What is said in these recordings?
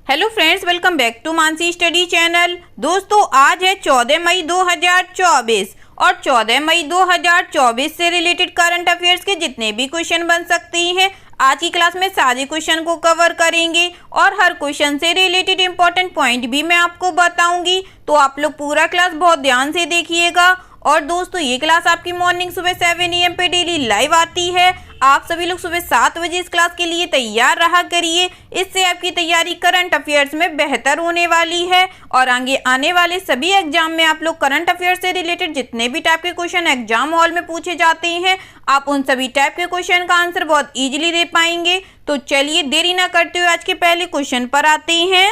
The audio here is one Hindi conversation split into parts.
Hello friends, welcome back to Mansi study channel. दोस्तों, आज है 14 मई 2024 और 14 मई 2024 से रिलेटेड करंट अफेयर्स के जितने भी क्वेश्चन बन सकते हैं आज की क्लास में सारे क्वेश्चन को कवर करेंगे और हर क्वेश्चन से रिलेटेड इंपॉर्टेंट पॉइंट भी मैं आपको बताऊंगी। तो आप लोग पूरा क्लास बहुत ध्यान से देखिएगा। और दोस्तों, ये क्लास आपकी मॉर्निंग सुबह 7 AM पे डेली लाइव आती है। आप सभी लोग सुबह 7 बजे इस क्लास के लिए तैयार रहा करिए। इससे आपकी तैयारी करंट अफेयर्स में बेहतर होने वाली है और आगे आने वाले सभी एग्जाम में आप लोग करंट अफेयर्स से रिलेटेड जितने भी टाइप के क्वेश्चन एग्जाम हॉल में पूछे जाते हैं, आप उन सभी टाइप के क्वेश्चन का आंसर बहुत इजीली दे पाएंगे। तो चलिए देरी ना करते हुए आज के पहले क्वेश्चन पर आते हैं।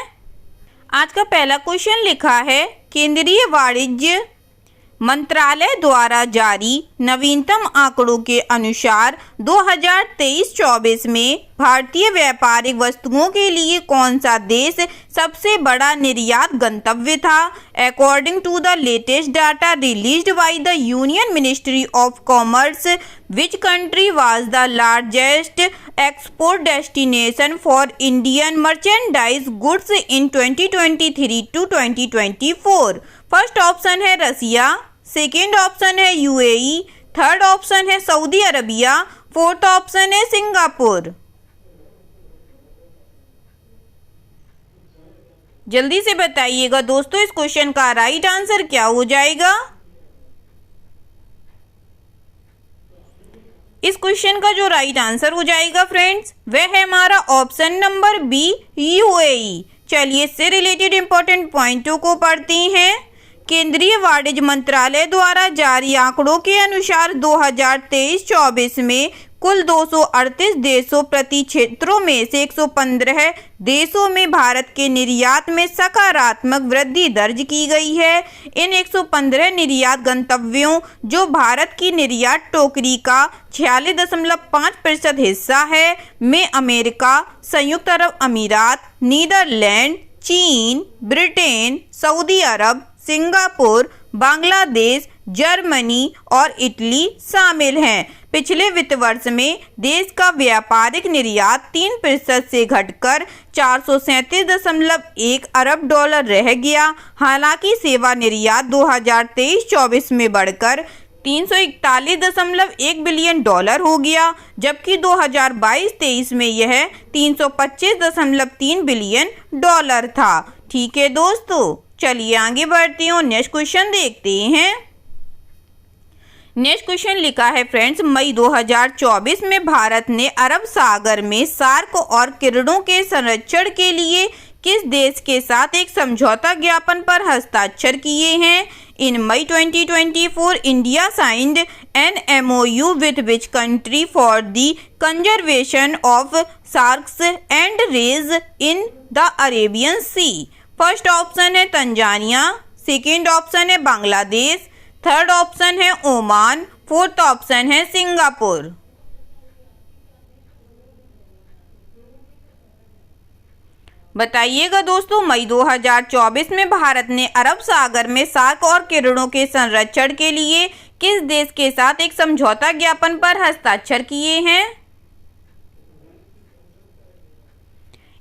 आज का पहला क्वेश्चन लिखा है, केंद्रीय वाणिज्य मंत्रालय द्वारा जारी नवीनतम आंकड़ों के अनुसार 2023-24 में भारतीय व्यापारिक वस्तुओं के लिए कौन सा देश सबसे बड़ा निर्यात गंतव्य था? According to the latest data released by the union ministry of commerce, which country was the largest export destination for Indian merchandise goods in 2023 to 2024? First option है रसिया, सेकेंड ऑप्शन है यूएई, थर्ड ऑप्शन है सऊदी अरबिया, फोर्थ ऑप्शन है सिंगापुर। जल्दी से बताइएगा दोस्तों, इस क्वेश्चन का राइट आंसर क्या हो जाएगा? इस क्वेश्चन का जो राइट आंसर हो जाएगा फ्रेंड्स, वह है हमारा ऑप्शन नंबर बी, यूएई। चलिए इससे रिलेटेड इंपॉर्टेंट पॉइंटों को पढ़ते हैं। केंद्रीय वाणिज्य मंत्रालय द्वारा जारी आंकड़ों के अनुसार 2023-24 में कुल 238 देशों प्रति क्षेत्रों में से 115 देशों में भारत के निर्यात में सकारात्मक वृद्धि दर्ज की गई है। इन 115 निर्यात गंतव्यों, जो भारत की निर्यात टोकरी का 46.5% हिस्सा है, में अमेरिका, संयुक्त अरब अमीरात, नीदरलैंड, चीन, ब्रिटेन, सऊदी अरब, सिंगापुर, बांग्लादेश, जर्मनी और इटली शामिल हैं। पिछले वित्त वर्ष में देश का व्यापारिक निर्यात 3% से घटकर 437.1 अरब डॉलर रह गया। हालांकि सेवा निर्यात 2023-24 में बढ़कर 341.1 बिलियन डॉलर हो गया, जबकि 2022-23 में यह 325.3 बिलियन डॉलर था। ठीक है दोस्तों, चलिए आगे बढ़ते हैं और नेक्स्ट क्वेश्चन देखते हैं। नेक्स्ट क्वेश्चन लिखा है फ्रेंड्स, मई 2024 में भारत ने अरब सागर में सार्क और किरणों के संरक्षण के लिए किस देश के साथ एक समझौता ज्ञापन पर हस्ताक्षर किए हैं? In May 2024 India signed an MOU with which country for the conservation of sharks and rays in the Arabian sea? First option है तंजानिया, सेकेंड ऑप्शन है बांग्लादेश, थर्ड ऑप्शन है ओमान, फोर्थ ऑप्शन है सिंगापुर। बताइएगा दोस्तों, मई 2024 में भारत ने अरब सागर में सार्क और किरणों के संरक्षण के लिए किस देश के साथ एक समझौता ज्ञापन पर हस्ताक्षर किए हैं?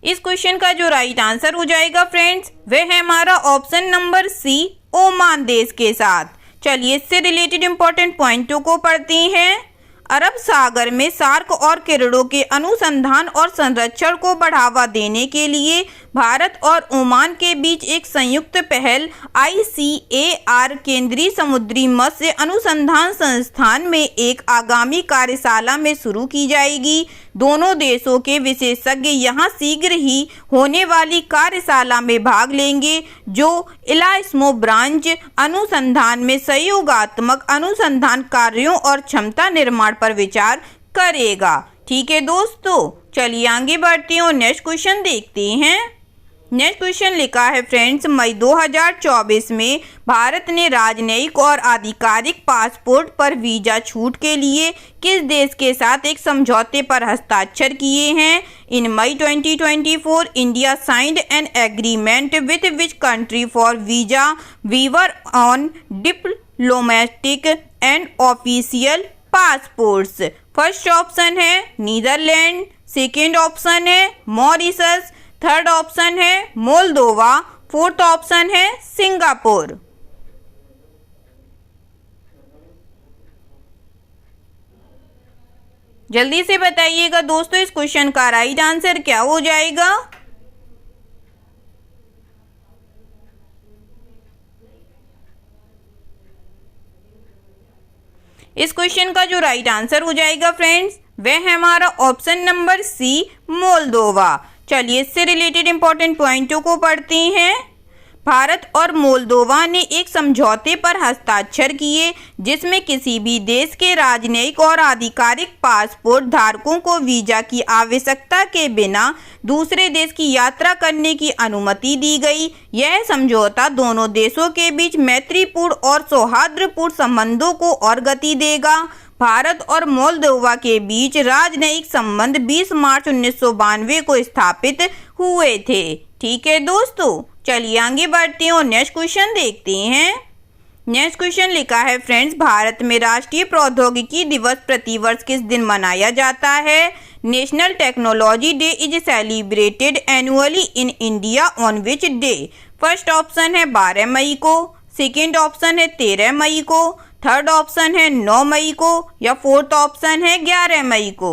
इस क्वेश्चन का जो राइट आंसर हो जाएगा फ्रेंड्स, वह है हमारा ऑप्शन नंबर सी, ओमान देश के साथ। चलिए इससे रिलेटेड इंपॉर्टेंट पॉइंटों को पढ़ते हैं। अरब सागर में सार्क और किरणों के अनुसंधान और संरक्षण को बढ़ावा देने के लिए भारत और ओमान के बीच एक संयुक्त पहल ICAR केंद्रीय समुद्री मत्स्य अनुसंधान संस्थान में एक आगामी कार्यशाला में शुरू की जाएगी। दोनों देशों के विशेषज्ञ यहां शीघ्र ही होने वाली कार्यशाला में भाग लेंगे, जो इलास्मो ब्रांच अनुसंधान में सहयोगात्मक अनुसंधान कार्यों और क्षमता निर्माण पर विचार करेगा। ठीक है दोस्तों, चलिए आगे बढ़ते हैं और नेक्स्ट क्वेश्चन देखते हैं। नेक्स्ट क्वेश्चन लिखा है फ्रेंड्स, मई 2024 में भारत ने राजनयिक और आधिकारिक पासपोर्ट पर वीजा छूट के लिए किस देश के साथ एक समझौते पर हस्ताक्षर किए हैं? In May 2024 India signed an agreement with which country for visa waiver on diplomatic and official passports? First option है नीदरलैंड, सेकेंड ऑप्शन है मॉरिशस, थर्ड ऑप्शन है मोल्दोवा, फोर्थ ऑप्शन है सिंगापुर। जल्दी से बताइएगा दोस्तों इस क्वेश्चन का राइट आंसर क्या हो जाएगा। इस क्वेश्चन का जो राइट आंसर हो जाएगा फ्रेंड्स वह है हमारा ऑप्शन नंबर सी, मोल्दोवा। चलिए इससे रिलेटेड इंपॉर्टेंट पॉइंटों को पढ़ते हैं। भारत और मोल्दोवा ने एक समझौते पर हस्ताक्षर किए जिसमें किसी भी देश के राजनयिक और आधिकारिक पासपोर्ट धारकों को वीजा की आवश्यकता के बिना दूसरे देश की यात्रा करने की अनुमति दी गई। यह समझौता दोनों देशों के बीच मैत्रीपूर्ण और सौहार्दपूर्ण संबंधों को और गति देगा। भारत और मोल्दोवा के बीच राजनयिक संबंध 20 मार्च 1992 को स्थापित हुए थे। ठीक है दोस्तों, चलिए आगे बढ़ते हैं और नेक्स्ट क्वेश्चन देखते हैं। नेक्स्ट क्वेश्चन लिखा है फ्रेंड्स, भारत में राष्ट्रीय प्रौद्योगिकी दिवस प्रतिवर्ष किस दिन मनाया जाता है? National technology day is celebrated annually in India on which day? First option है 12 मई को, सेकेंड ऑप्शन है 13 मई को, थर्ड ऑप्शन है 9 मई को या फोर्थ ऑप्शन है 11 मई को।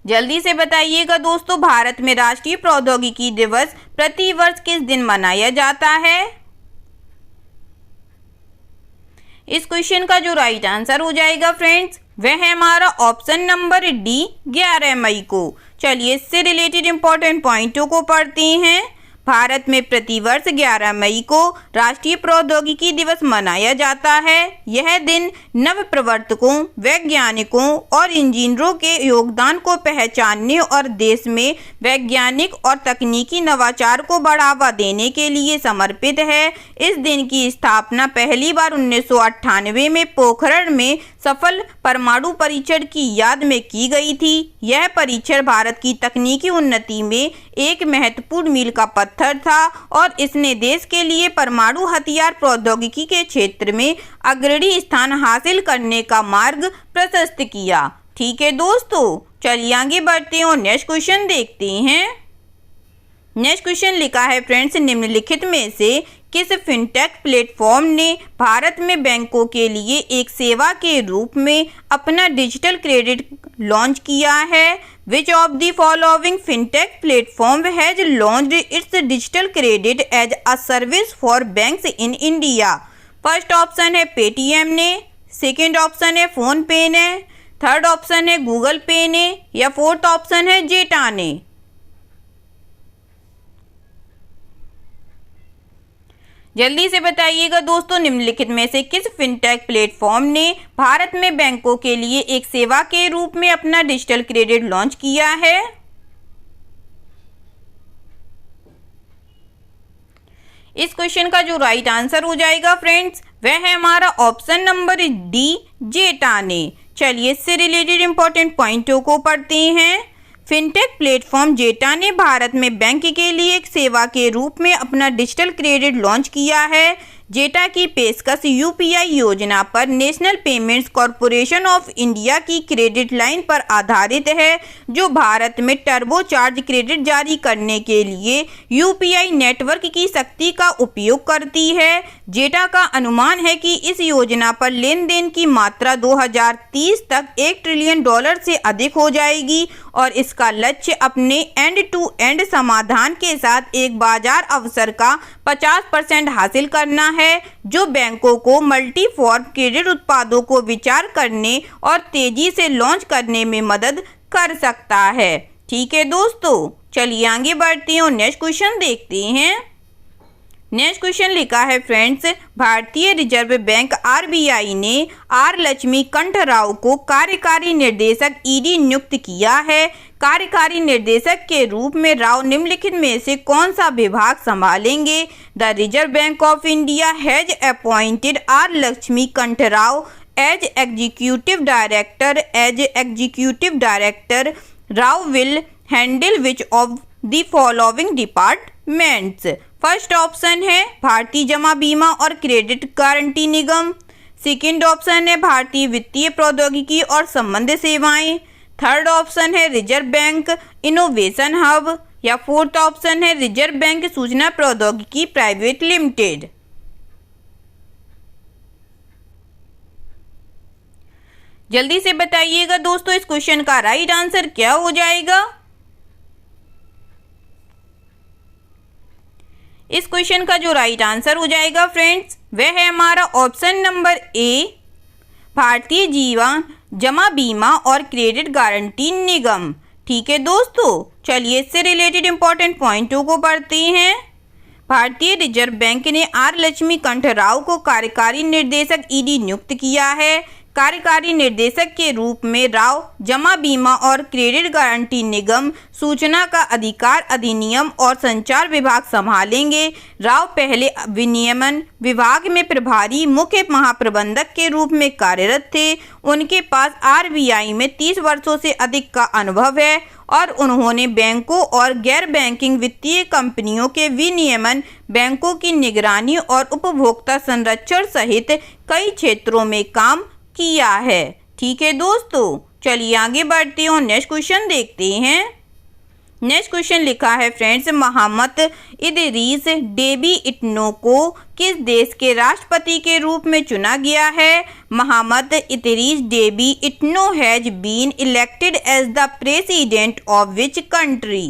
जल्दी से बताइएगा दोस्तों, भारत में राष्ट्रीय प्रौद्योगिकी दिवस प्रतिवर्ष किस दिन मनाया जाता है? इस क्वेश्चन का जो राइट आंसर हो जाएगा फ्रेंड्स वह है हमारा ऑप्शन नंबर डी, 11 मई को। चलिए इससे रिलेटेड इंपॉर्टेंट पॉइंटों को पढ़ते हैं। भारत में प्रतिवर्ष 11 मई को राष्ट्रीय प्रौद्योगिकी दिवस मनाया जाता है। यह दिन नवप्रवर्तकों, वैज्ञानिकों और इंजीनियरों के योगदान को पहचानने और देश में वैज्ञानिक और तकनीकी नवाचार को बढ़ावा देने के लिए समर्पित है। इस दिन की स्थापना पहली बार 1998 में पोखरण में सफल परमाणु परीक्षण की याद में की गई थी। यह परीक्षण भारत की तकनीकी उन्नति में एक महत्वपूर्ण मील का पत्थर था और इसने देश के लिए परमाणु हथियार प्रौद्योगिकी के क्षेत्र में अग्रणी स्थान हासिल करने का मार्ग प्रशस्त किया। ठीक है दोस्तों, चलिए आगे बढ़ते हैं और नेक्स्ट क्वेश्चन देखते हैं। नेक्स्ट क्वेश्चन लिखा है फ्रेंड्स, निम्नलिखित में से किस फिनटेक प्लेटफॉर्म ने भारत में बैंकों के लिए एक सेवा के रूप में अपना डिजिटल क्रेडिट लॉन्च किया है? Which of the following fintech platform has launched its digital credit as a service for banks in India? First option है पेटीएम ने, सेकेंड ऑप्शन है फोन पे ने, थर्ड ऑप्शन है गूगल पे ने या फोर्थ ऑप्शन है जेटा ने। जल्दी से बताइएगा दोस्तों, निम्नलिखित में से किस फिनटेक प्लेटफॉर्म ने भारत में बैंकों के लिए एक सेवा के रूप में अपना डिजिटल क्रेडिट लॉन्च किया है? इस क्वेश्चन का जो राइट आंसर हो जाएगा फ्रेंड्स वह है हमारा ऑप्शन नंबर डी, जेटा ने। चलिए इससे रिलेटेड इंपॉर्टेंट पॉइंटों को पढ़ते हैं। फिनटेक प्लेटफॉर्म जेटा ने भारत में बैंक के लिए एक सेवा के रूप में अपना डिजिटल क्रेडिट लॉन्च किया है। जेटा की पेशकश यूपीआई योजना पर national payments corporation of India की क्रेडिट लाइन पर आधारित है, जो भारत में टर्बो चार्ज क्रेडिट जारी करने के लिए यूपीआई नेटवर्क की शक्ति का उपयोग करती है। जेटा का अनुमान है कि इस योजना पर लेन देन की मात्रा 2030 तक $1 ट्रिलियन से अधिक हो जाएगी और इसका लक्ष्य अपने एंड टू एंड समाधान के साथ एक बाजार अवसर का 50% हासिल करना है, जो बैंकों को मल्टी फॉर्म क्रेडिट उत्पादों को विचार करने और तेजी से लॉन्च करने में मदद कर सकता है। ठीक है दोस्तों, चलिए आगे बढ़ते हैं और नेक्स्ट क्वेश्चन देखते हैं। नेक्स्ट क्वेश्चन लिखा है फ्रेंड्स, भारतीय रिजर्व बैंक आरबीआई ने आर लक्ष्मी कंठ राव को कार्यकारी निर्देशक ईडी नियुक्त किया है। कार्यकारी निर्देशक के रूप में राव निम्नलिखित में से कौन सा विभाग संभालेंगे? The Reserve Bank of India has appointed R Lakshmi Kanth Rao as executive director. As executive director Rao will handle which of the following departments? First option है भारतीय जमा बीमा और क्रेडिट गारंटी निगम, सेकंड ऑप्शन है भारतीय वित्तीय प्रौद्योगिकी और संबंध सेवाएं। थर्ड ऑप्शन है रिजर्व बैंक इनोवेशन हब, या फोर्थ ऑप्शन है रिजर्व बैंक सूचना प्रौद्योगिकी प्राइवेट लिमिटेड। जल्दी से बताइएगा दोस्तों, इस क्वेश्चन का राइट आंसर क्या हो जाएगा। इस क्वेश्चन का जो राइट आंसर हो जाएगा फ्रेंड्स, वह है हमारा option number A, Bharatiya Jeevan जमा बीमा और क्रेडिट गारंटी निगम। ठीक है दोस्तों, चलिए इससे रिलेटेड इंपॉर्टेंट पॉइंटों को पढ़ते हैं। भारतीय रिजर्व बैंक ने आर लक्ष्मी कंठ राव को कार्यकारी निर्देशक ईडी नियुक्त किया है। कार्यकारी निर्देशक के रूप में राव जमा बीमा और क्रेडिट गारंटी निगम, सूचना का अधिकार अधिनियम और संचार विभाग संभालेंगे। राव पहले विनियमन विभाग में प्रभारी मुख्य महाप्रबंधक के रूप में कार्यरत थे। उनके पास आरबीआई में 30 वर्षों से अधिक का अनुभव है और उन्होंने बैंकों और गैर बैंकिंग वित्तीय कंपनियों के विनियमन, बैंकों की निगरानी और उपभोक्ता संरक्षण सहित कई क्षेत्रों में काम किया है। ठीक है दोस्तों, चलिए आगे बढ़ते हैं और नेक्स्ट क्वेश्चन देखते हैं। नेक्स्ट क्वेश्चन लिखा है फ्रेंड्स, मोहम्मद इदरीस डेबी इट्नो को किस देश के राष्ट्रपति के रूप में चुना गया है। Mohamed Idriss Deby Itno has been elected as the president of which country.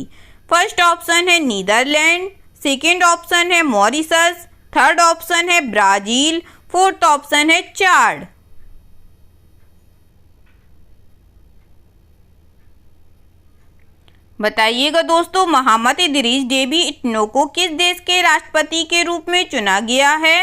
First option है नीदरलैंड, सेकेंड ऑप्शन है मॉरिशस, थर्ड ऑप्शन है ब्राजील, फोर्थ ऑप्शन है चाड। बताइएगा दोस्तों, मोहम्मद इदरीस डेबी इट्नो को किस देश के राष्ट्रपति के रूप में चुना गया है।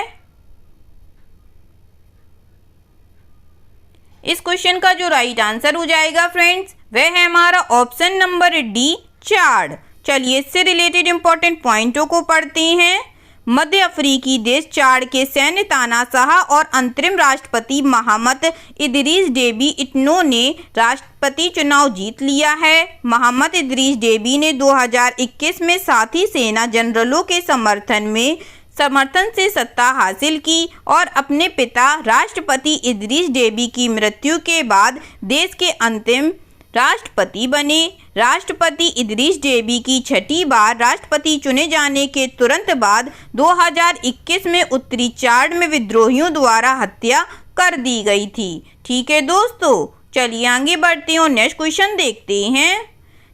इस क्वेश्चन का जो राइट आंसर हो जाएगा फ्रेंड्स, वह है हमारा ऑप्शन नंबर डी, चाड। चलिए इससे रिलेटेड इंपॉर्टेंट पॉइंटों को पढ़ते हैं। मध्य अफ्रीकी देश चाड के सैन्य तानाशाह और अंतरिम राष्ट्रपति मोहम्मद इदरीस डेबी इट्नो ने राष्ट्रपति चुनाव जीत लिया है। मोहम्मद इदरीस डेबी ने 2021 में साथी सेना जनरलों के समर्थन से सत्ता हासिल की और अपने पिता राष्ट्रपति इदरीस डेबी की मृत्यु के बाद देश के अंतिम राष्ट्रपति बने। राष्ट्रपति इदरीस डेबी की छठी बार राष्ट्रपति चुने जाने के तुरंत बाद 2021 में उत्तरी चाड में विद्रोहियों द्वारा हत्या कर दी गई थी। ठीक है दोस्तों, चलिए आगे बढ़ते हैं और नेक्स्ट क्वेश्चन देखते हैं।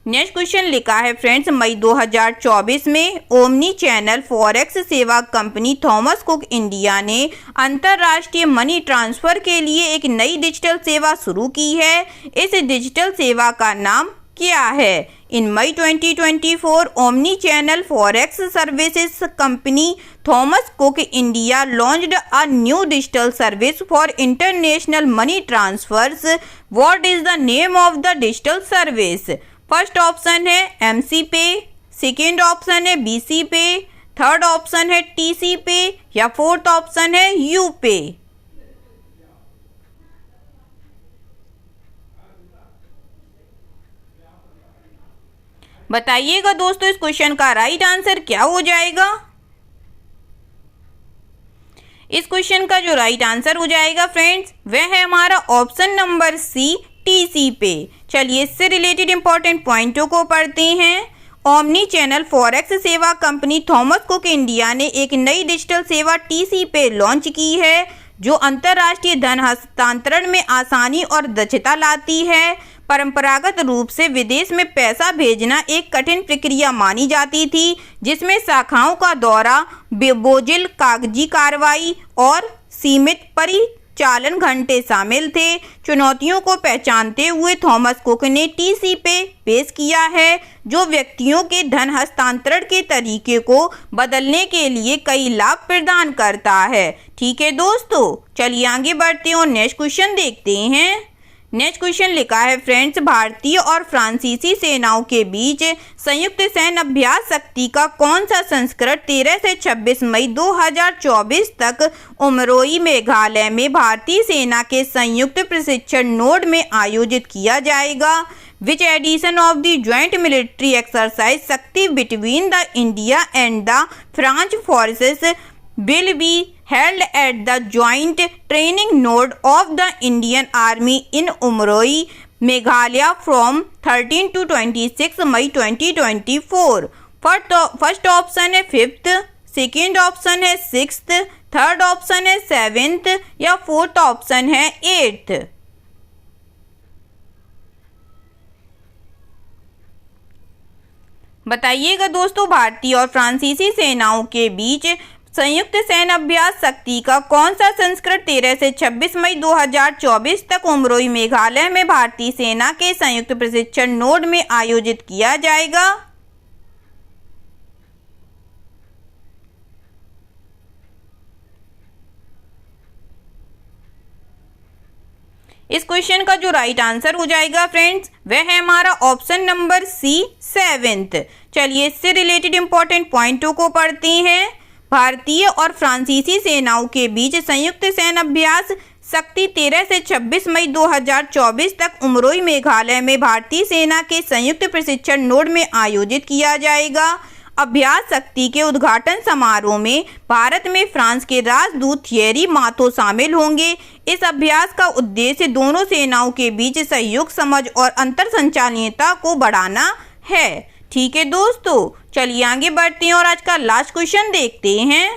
नेक्स्ट क्वेश्चन लिखा है फ्रेंड्स, मई 2024 में ओमनी चैनल फॉरेक्स सेवा कंपनी थॉमस कुक इंडिया ने अंतर्राष्ट्रीय मनी ट्रांसफर के लिए एक नई डिजिटल सेवा शुरू की है। इस डिजिटल सेवा का नाम क्या है। In May 2024 omni channel forex services company Thomas Cook India launched a new digital service for international money transfers. What is the name of the digital service. First option है एमसी पे, सेकेंड ऑप्शन है बीसी पे, थर्ड ऑप्शन है टीसी पे, या फोर्थ ऑप्शन है यू पे। बताइएगा दोस्तों, इस क्वेश्चन का राइट आंसर क्या हो जाएगा। इस क्वेश्चन का जो राइट आंसर हो जाएगा फ्रेंड्स, वह है हमारा ऑप्शन नंबर सी, टीसी पे। चलिए इससे रिलेटेड इंपॉर्टेंट पॉइंटों को पढ़ते हैं। ओमनी चैनल फॉरेक्स सेवा कंपनी थॉमस कुक इंडिया ने एक नई डिजिटल सेवा टीसी पे लॉन्च की है, जो अंतर्राष्ट्रीय धन हस्तांतरण में आसानी और दक्षता लाती है। परंपरागत रूप से विदेश में पैसा भेजना एक कठिन प्रक्रिया मानी जाती थी, जिसमें शाखाओं का दौरा, बोझिल कागजी कार्रवाई और सीमित परिचालन घंटे शामिल थे। चुनौतियों को पहचानते हुए थॉमस कुक ने टीसी पे पेश किया है, जो व्यक्तियों के धन हस्तांतरण के तरीके को बदलने के लिए कई लाभ प्रदान करता है। ठीक है दोस्तों, चलिए आगे बढ़ते हैं और नेक्स्ट क्वेश्चन देखते हैं। नेक्स्ट क्वेश्चन लिखा है फ्रेंड्स, भारतीय और फ्रांसीसी सेनाओं के बीच संयुक्त सैन्य अभ्यास शक्ति का कौन सा संस्करण 13 से 26 मई 2024 तक उमरोई मेघालय में भारतीय सेना के संयुक्त प्रशिक्षण नोड में आयोजित किया जाएगा। Which edition of the joint military exercise Shakti between the India and the France forces will be held at the Joint Training Node of the Indian Army in Umroi, Meghalaya from 13 to 26 May 2024। First option है 5th, सेकेंड ऑप्शन है 6th, थर्ड ऑप्शन है 7th या फोर्थ ऑप्शन है 8th। बताइएगा दोस्तों, भारतीय और फ्रांसीसी सेनाओं के बीच संयुक्त सैन्य अभ्यास शक्ति का कौन सा संस्करण 13 से 26 मई 2024 तक उमरोई मेघालय में भारतीय सेना के संयुक्त प्रशिक्षण नोड में आयोजित किया जाएगा? इस क्वेश्चन का जो राइट आंसर हो जाएगा फ्रेंड्स, वह है हमारा ऑप्शन नंबर सी 7th। चलिए इससे रिलेटेड इंपॉर्टेंट पॉइंटों को पढ़ते हैं। भारतीय और फ्रांसीसी सेनाओं के बीच संयुक्त सैन्य अभ्यास शक्ति 13 से 26 मई 2024 तक उमरोई मेघालय में भारतीय सेना के संयुक्त प्रशिक्षण नोड में आयोजित किया जाएगा। अभ्यास शक्ति के उद्घाटन समारोह में भारत में फ्रांस के राजदूत थियरी माथो शामिल होंगे। इस अभ्यास का उद्देश्य दोनों सेनाओं के बीच सहयोग, समझ और अंतर संचालनीयता को बढ़ाना है। ठीक है दोस्तों, चलिए आगे बढ़ते हैं और आज का लास्ट क्वेश्चन देखते हैं।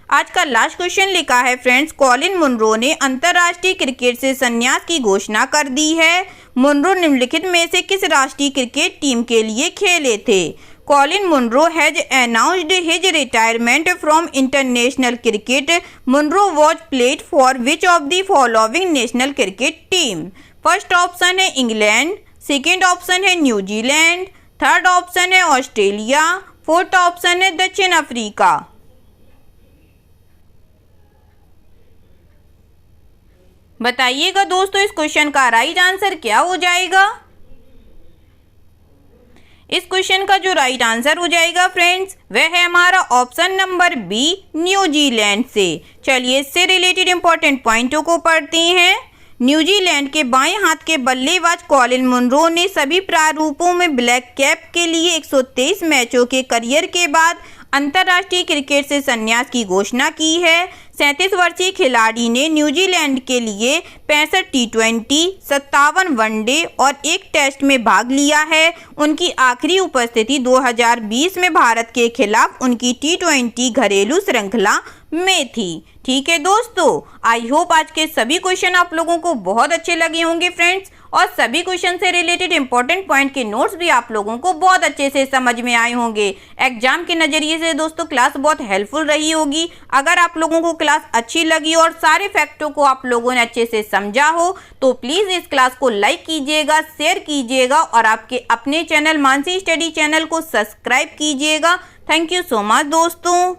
आज का लास्ट क्वेश्चन लिखा है फ्रेंड्स, कॉलिन मुनरो ने अंतर्राष्ट्रीय क्रिकेट से संन्यास की घोषणा कर दी है। मुनरो निम्नलिखित में से किस राष्ट्रीय क्रिकेट टीम के लिए खेले थे? Colin Munro has announced his retirement from international cricket. Munro was played for which of the following national cricket team? First option है इंग्लैंड, सेकेंड ऑप्शन है न्यूजीलैंड, थर्ड ऑप्शन है ऑस्ट्रेलिया, फोर्थ ऑप्शन है दक्षिण अफ्रीका। बताइएगा दोस्तों, इस क्वेश्चन का राइट आंसर क्या हो जाएगा? इस क्वेश्चन का जो राइट आंसर हो जाएगा फ्रेंड्स, वह है हमारा ऑप्शन नंबर बी न्यूजीलैंड से। चलिए इससे रिलेटेड इंपॉर्टेंट पॉइंटों को पढ़ते हैं। न्यूजीलैंड के बाएं हाथ के बल्लेबाज कॉलिन मुनरो ने सभी प्रारूपों में ब्लैक कैप के लिए 123 मैचों के करियर के बाद अंतर्राष्ट्रीय क्रिकेट से संन्यास की घोषणा की है। 37 वर्षीय खिलाड़ी ने न्यूजीलैंड के लिए 65 टी20, 57 वनडे और एक टेस्ट में भाग लिया है। उनकी आखिरी उपस्थिति 2020 में भारत के खिलाफ उनकी टी20 घरेलू श्रृंखला में थी। ठीक है दोस्तों, आई होप आज के सभी क्वेश्चन आप लोगों को बहुत अच्छे लगे होंगे फ्रेंड्स, और सभी क्वेश्चन से रिलेटेड इंपॉर्टेंट पॉइंट के नोट्स भी आप लोगों को बहुत अच्छे से समझ में आए होंगे। एग्जाम के नज़रिए से दोस्तों क्लास बहुत हेल्पफुल रही होगी। अगर आप लोगों को क्लास अच्छी लगी और सारे फैक्टों को आप लोगों ने अच्छे से समझा हो तो प्लीज़ इस क्लास को लाइक कीजिएगा, शेयर कीजिएगा और आपके अपने चैनल मानसी स्टडी चैनल को सब्सक्राइब कीजिएगा। थैंक यू सो मच दोस्तों।